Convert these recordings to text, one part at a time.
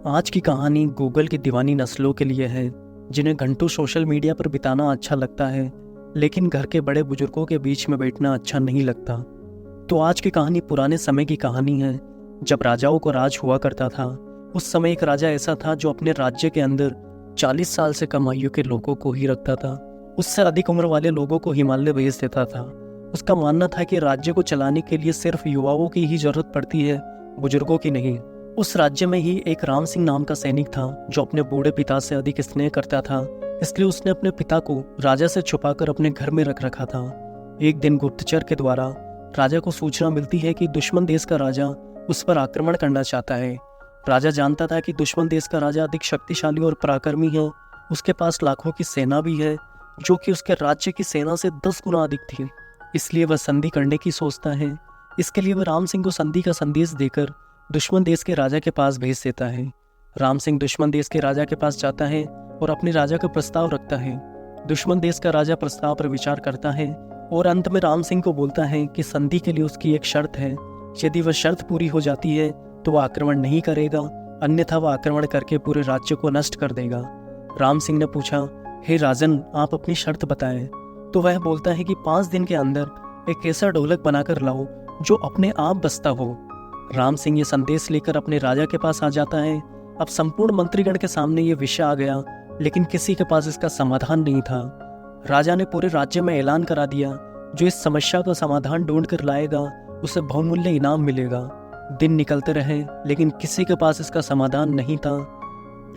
आज की कहानी गूगल की दीवानी नस्लों के लिए है, जिन्हें घंटों सोशल मीडिया पर बिताना अच्छा लगता है, लेकिन घर के बड़े बुजुर्गों के बीच में बैठना अच्छा नहीं लगता। तो आज की कहानी पुराने समय की कहानी है, जब राजाओं को राज हुआ करता था। उस समय एक राजा ऐसा था जो अपने राज्य के अंदर 40 साल से कम आयु के लोगों को ही रखता था। उससे अधिक उम्र वाले लोगों को हिमालय भेज देता था। उसका मानना था कि राज्य को चलाने के लिए सिर्फ युवाओं की ही जरूरत पड़ती है, बुजुर्गों की नहीं। उस राज्य में ही एक राम सिंह नाम का सैनिक था जो अपने बूढ़े पिता से अधिक स्नेह करता था, इसलिए उसने अपने पिता को राजा से छुपाकर अपने घर में रख रखा था। एक दिन गुप्तचर के द्वारा राजा को सूचना मिलती है कि दुश्मन देश का राजा उस पर आक्रमण करना चाहता है। राजा जानता था कि दुश्मन देश का राजा अधिक शक्तिशाली और पराक्रमी है। उसके पास लाखों की सेना भी है, जो कि उसके राज्य की सेना से 10 गुना अधिक थी। इसलिए वह संधि करने की सोचता है। इसके लिए वह राम सिंह को संधि का संदेश देकर दुश्मन देश के राजा के पास भेज देता है। राम सिंह दुश्मन देश के राजा के पास जाता है और अपने राजा का प्रस्ताव रखता है। दुश्मन देश का राजा प्रस्ताव पर विचार करता है और अंत में राम सिंह को बोलता है कि संधि के लिए उसकी एक शर्त है। यदि वह शर्त पूरी हो जाती है तो वह आक्रमण नहीं करेगा, अन्यथा वह आक्रमण करके पूरे राज्य को नष्ट कर देगा। राम सिंह ने पूछा, हे राजन, आप अपनी शर्त बताएं। तो वह बोलता है कि 5 दिन के अंदर एक ऐसा ढोलक बनाकर लाओ जो अपने आप बजता हो। राम सिंह ये संदेश लेकर अपने राजा के पास आ जाता है। अब संपूर्ण मंत्रीगण के सामने ये विषय आ गया, लेकिन किसी के पास इसका समाधान नहीं था। राजा ने पूरे राज्य में ऐलान करा दिया, जो इस समस्या का समाधान ढूंढ कर लाएगा उसे बहुमूल्य इनाम मिलेगा। दिन निकलते रहे, लेकिन किसी के पास इसका समाधान नहीं था।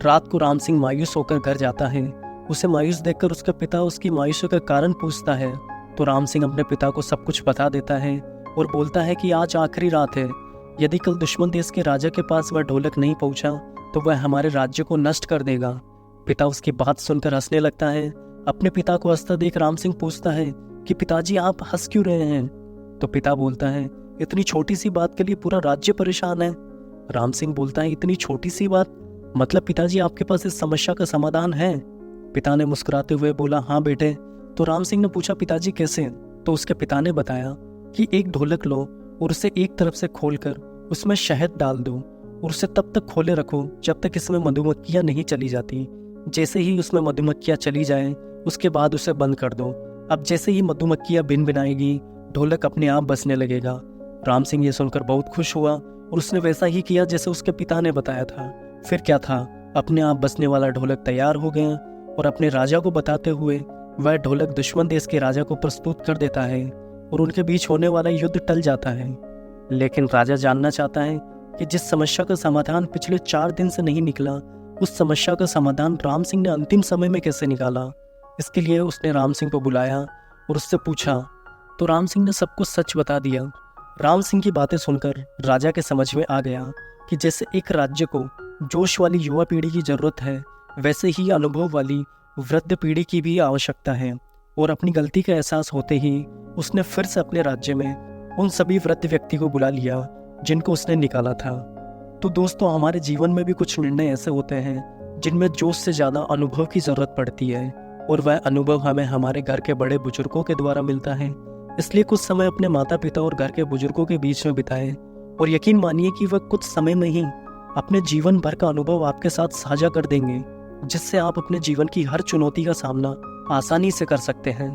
रात को राम सिंह मायूस होकर घर जाता है। उसे मायूस देखकर उसका पिता उसकी मायूसी का कारण पूछता है, तो राम सिंह अपने पिता को सब कुछ बता देता है और बोलता है कि आज आखिरी रात है। यदि कल दुश्मन देश के राजा के पास वह ढोलक नहीं पहुंचा तो वह हमारे राज्य को नष्ट कर देगा। पिता उसकी बात सुनकर हंसने लगता है। अपने पिता को हंसता देख राम सिंह पूछता है कि पिताजी, आप हंस क्यों रहे हैं? तो पिता बोलता है, इतनी छोटी सी बात के लिए पूरा राज्य परेशान है। राम सिंह बोलता है, इतनी छोटी सी बात? मतलब पिताजी, आपके पास इस समस्या का समाधान है? पिता ने मुस्कुराते हुए बोला, हाँ बेटे। तो राम सिंह ने पूछा, पिताजी कैसे? तो उसके पिता ने बताया कि एक ढोलक लो और उसे एक तरफ से खोलकर उसमें शहद डाल दो और उसे तब तक खोले रखो जब तक इसमें मधुमक्खियां नहीं चली जाती। जैसे ही उसमें मधुमक्खियां चली जाएं, उसके बाद उसे बंद कर दो। अब जैसे ही मधुमक्खियां बिन बिनाएगी, ढोलक अपने आप बजने लगेगा। राम सिंह ये सुनकर बहुत खुश हुआ और उसने वैसा ही किया जैसे उसके पिता ने बताया था। फिर क्या था, अपने आप बजने वाला ढोलक तैयार हो गया और अपने राजा को बताते हुए वह ढोलक दुश्मन देश के राजा को प्रस्तुत कर देता है और उनके बीच होने वाला युद्ध टल जाता है। लेकिन राजा जानना चाहता है कि जिस समस्या का समाधान पिछले 4 दिन से नहीं निकला, उस समस्या का समाधान राम सिंह ने अंतिम समय में कैसे निकाला। इसके लिए उसने राम सिंह को बुलाया और उससे पूछा, तो राम सिंह ने सब कुछ सच बता दिया। राम सिंह की बातें सुनकर राजा के समझ में आ गया कि जैसे एक राज्य को जोश वाली युवा पीढ़ी की जरूरत है, वैसे ही अनुभव वाली वृद्ध पीढ़ी की भी आवश्यकता है। और अपनी गलती का एहसास होते ही उसने फिर से अपने राज्य में उन सभी वृद्ध व्यक्ति को बुला लिया जिनको उसने निकाला था। तो दोस्तों, हमारे जीवन में भी कुछ निर्णय ऐसे होते हैं जिनमें जोश से ज़्यादा अनुभव की ज़रूरत पड़ती है, और वह अनुभव हमें हमारे घर के बड़े बुजुर्गों के द्वारा मिलता है। इसलिए कुछ समय अपने माता पिता और घर के बुजुर्गों के बीच में बिताएं और यकीन मानिए कि वह कुछ समय में ही अपने जीवन भर का अनुभव आपके साथ साझा कर देंगे, जिससे आप अपने जीवन की हर चुनौती का सामना आसानी से कर सकते हैं।